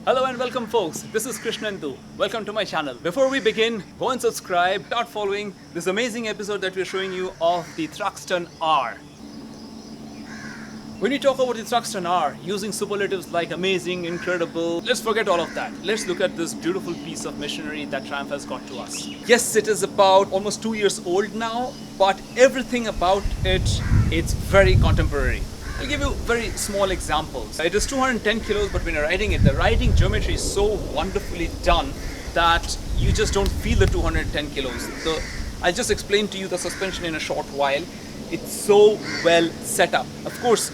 Hello and welcome folks, this is Krishnendu. Welcome to my channel. Before we begin, go and subscribe, start following this amazing episode that we're showing you of the Thruxton R. When you talk about the Thruxton R, using superlatives like amazing, incredible, let's forget all of that. Let's look at this beautiful piece of machinery that Triumph has got to us. Yes, it is about almost 2 years old now, but everything about it's very contemporary. I'll give you very small examples. It is 210 kilos, but when you're riding it, the riding geometry is so wonderfully done that you just don't feel the 210 kilos. So I'll just explain to you the suspension in a short while. It's so well set up. Of course,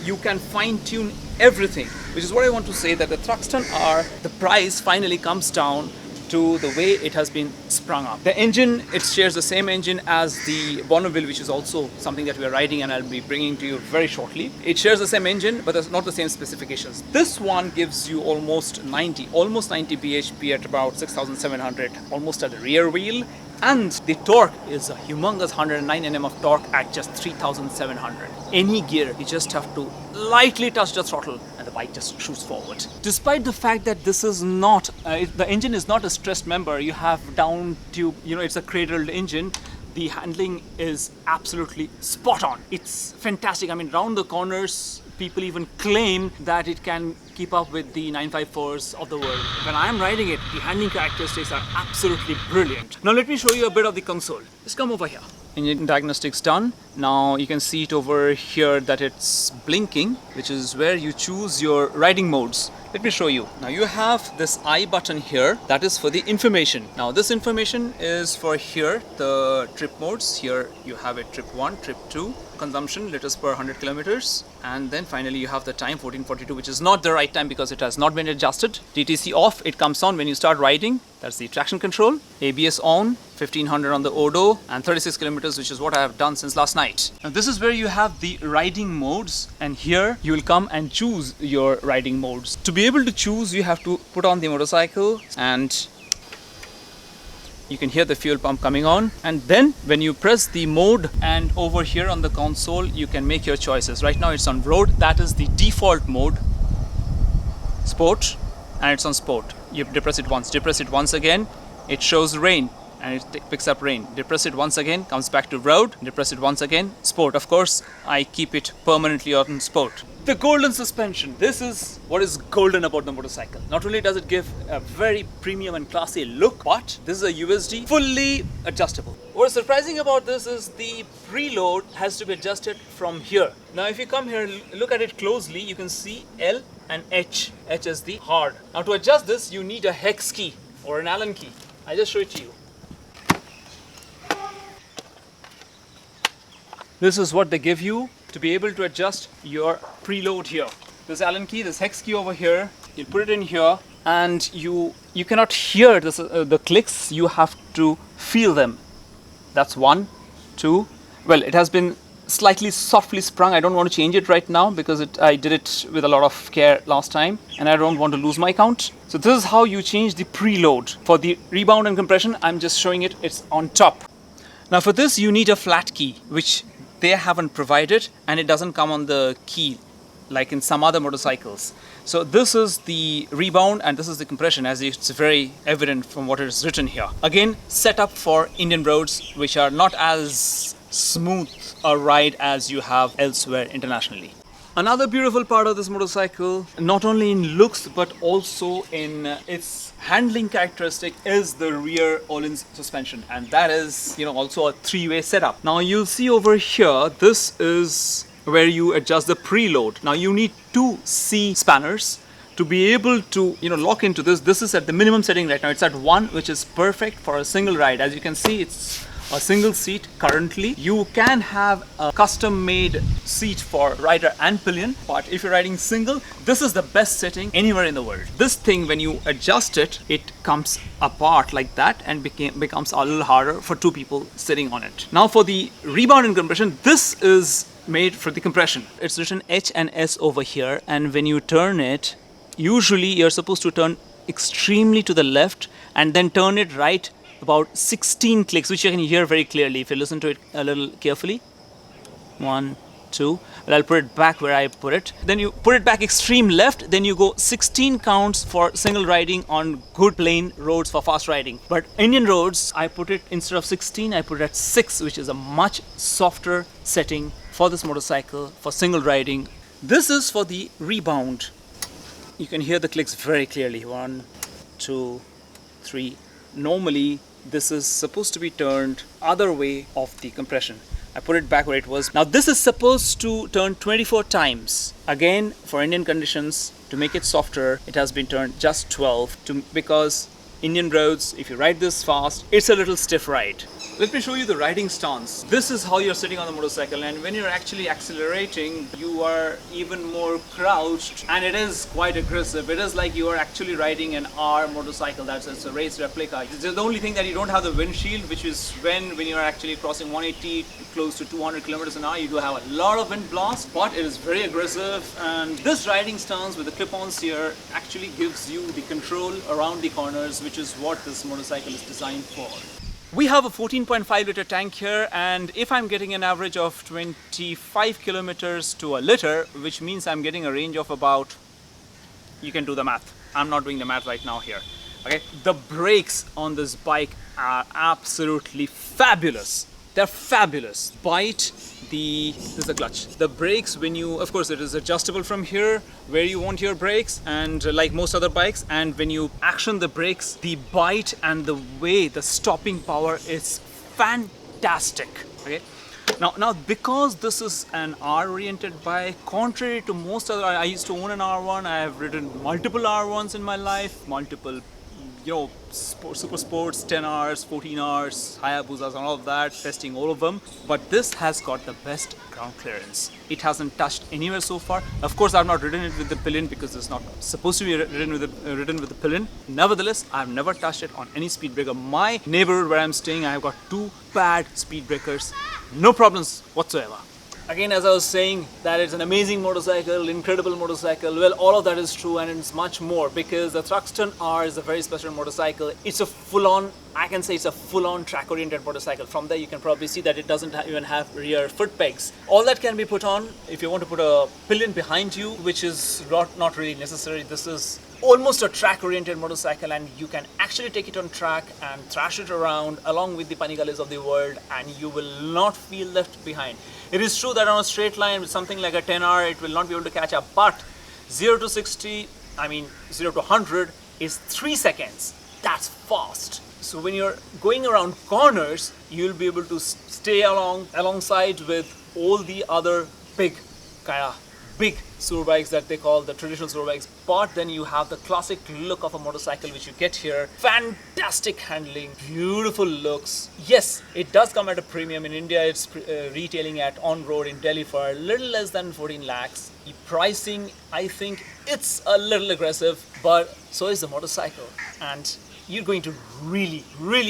you can fine-tune everything, which is what I want to say, that the Thruxton R, the price finally comes down to the way it has been sprung up. The engine, it shares the same engine as the Monopod, which is also something that we are riding and I'll be bringing to you very shortly. It shares the same engine, but it's not the same specifications. This one gives you almost 90 bhp at about 6,700, almost at the rear wheel. And the torque is a humongous 109 Nm of torque at just 3,700. Any gear, you just have to lightly touch the throttle and the bike just shoots forward. Despite the fact that this is not, the engine is not a stressed member, you have down tube, it's a cradled engine. The handling is absolutely spot on. It's fantastic. I mean, round the corners, people even claim that it can keep up with the 954s of the world. When I am riding it, the handling characteristics are absolutely brilliant. Now let me show you a bit of the console. Just come over here. Engine diagnostics done. Now you can see it over here that it's blinking, which is where you choose your riding modes. Let me show you. Now you have this I button here, that is for the information. Now this information is for here, the trip modes. Here you have it trip 1, trip 2, consumption, liters per 100 kilometers. And then finally you have the time 1442, which is not the right time because it has not been adjusted. DTC off, it comes on when you start riding. That's the traction control. ABS on, 1500 on the Odo, and 36 kilometers, which is what I have done since last night. Now this is where you have the riding modes, and here you will come and choose your riding modes. To be able to choose, you have to put on the motorcycle and you can hear the fuel pump coming on, and then when you press the mode, and over here on the console you can make your choices. Right now it's on road, that is the default mode, sport, and it's on sport. You depress it once again, it shows rain and it picks up rain. Depress it once again, comes back to road, depress it once again, sport. Of course, I keep it permanently on sport. The golden suspension. This is what is golden about the motorcycle. Not only does it give a very premium and classy look, but this is a USD, fully adjustable. What's surprising about this is the preload has to be adjusted from here. Now if you come here, look at it closely, you can see L and H. H is the hard. Now to adjust this, you need a hex key or an Allen key. I'll just show it to you. This is what they give you to be able to adjust your preload here. This Allen key, this hex key over here, you put it in here and you cannot hear this, the clicks, you have to feel them. That's 1, 2. Well, it has been slightly softly sprung. I don't want to change it right now because I did it with a lot of care last time and I don't want to lose my count. So this is how you change the preload. For the rebound and compression, I'm just showing it, it's on top. Now for this you need a flat key, which they haven't provided, and it doesn't come on the key like in some other motorcycles. So this is the rebound and this is the compression, as it's very evident from what is written here. Again, set up for Indian roads, which are not as smooth a ride as you have elsewhere internationally. Another beautiful part of this motorcycle, not only in looks but also in its handling characteristic, is the rear all-in suspension, and that is also a three-way setup. Now you'll see over here, this is where you adjust the preload. Now you need 2 C spanners to be able to lock into this. This is at the minimum setting right now. It's at 1, which is perfect for a single ride. As you can see, it's a single seat currently. You can have a custom made seat for rider and pillion, but if you're riding single, this is the best setting anywhere in the world. This thing, when you adjust it, it comes apart like that and becomes a little harder for 2 people sitting on it. Now for the rebound and compression, this is made for the compression. It's written H and S over here, and when you turn it, usually you're supposed to turn extremely to the left and then turn it right about 16 clicks, which you can hear very clearly if you listen to it a little carefully. 1, 2. Well, I'll put it back where I put it. Then you put it back extreme left, then you go 16 counts for single riding on good plain roads for fast riding. But Indian roads, I put it instead of 16, I put it at 6, which is a much softer setting for this motorcycle for single riding. This is for the rebound. You can hear the clicks very clearly. 1, 2, 3. Normally, this is supposed to be turned other way of the compression. I put it back where it was. Now this is supposed to turn 24 times. Again, for Indian conditions, to make it softer, it has been turned just 12 because Indian roads, if you ride this fast, it's a little stiff ride. Let me show you the riding stance. This is how you're sitting on the motorcycle, and when you're actually accelerating, you are even more crouched, and it is quite aggressive. It is like you are actually riding an R motorcycle. It's a race replica. The only thing that you don't have the windshield, which is when you are actually crossing 180 close to 200 kilometers an hour, you do have a lot of wind blast, but it is very aggressive. And this riding stance with the clip-ons here actually gives you the control around the corners, which is what this motorcycle is designed for. We have a 14.5 liter tank here, and if I'm getting an average of 25 kilometers to a liter, which means I'm getting a range of about, you can do the math. I'm not doing the math right now here. Okay, the brakes on this bike are absolutely fabulous. They're fabulous. This is the clutch. The brakes, when you, of course, it is adjustable from here where you want your brakes, and like most other bikes, and when you action the brakes, the bite and the way, the stopping power is fantastic. Okay. Now, because this is an R-oriented bike, contrary to most other, I used to own an R1. I have ridden multiple R1s in my life, multiple, super sports, 10 hours, 14 hours, Hayabusas and all of that, testing all of them. But this has got the best ground clearance. It hasn't touched anywhere so far. Of course, I've not ridden it with the pillion because it's not supposed to be ridden with the pillion. Nevertheless, I've never touched it on any speed breaker. My neighborhood where I'm staying, I've got 2 bad speed breakers. No problems whatsoever. Again, as I was saying, that it's an amazing motorcycle, incredible motorcycle. Well, all of that is true, and it's much more, because the Thruxton R is a very special motorcycle. It's a full-on, I can say it's a full-on track-oriented motorcycle. From there, you can probably see that it doesn't even have rear foot pegs. All that can be put on if you want to put a pillion behind you, which is not really necessary. This is almost a track-oriented motorcycle, and you can actually take it on track and thrash it around along with the Panigalis of the world, and you will not feel left behind. It is true that on a straight line with something like a 10R, it will not be able to catch up, but 0 to 100 is 3 seconds. That's fast. So when you're going around corners, you'll be able to stay alongside with all the other big super bikes that they call the traditional super bikes, but then you have the classic look of a motorcycle which you get here. Fantastic handling, beautiful looks. Yes, it does come at a premium. In India, it's retailing at on road in Delhi for a little less than 14 lakhs. The pricing, I think it's a little aggressive, but so is the motorcycle, and you're going to really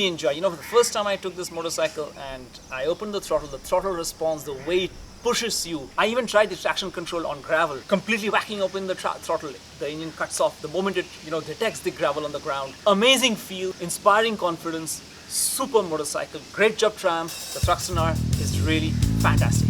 enjoy. For the first time I took this motorcycle and I opened the throttle response, the way it pushes you. I even tried the traction control on gravel, completely whacking open the throttle. The engine cuts off the moment it detects the gravel on the ground. Amazing feel, inspiring confidence, super motorcycle. Great job, Triumph. The Thruxton R is really fantastic.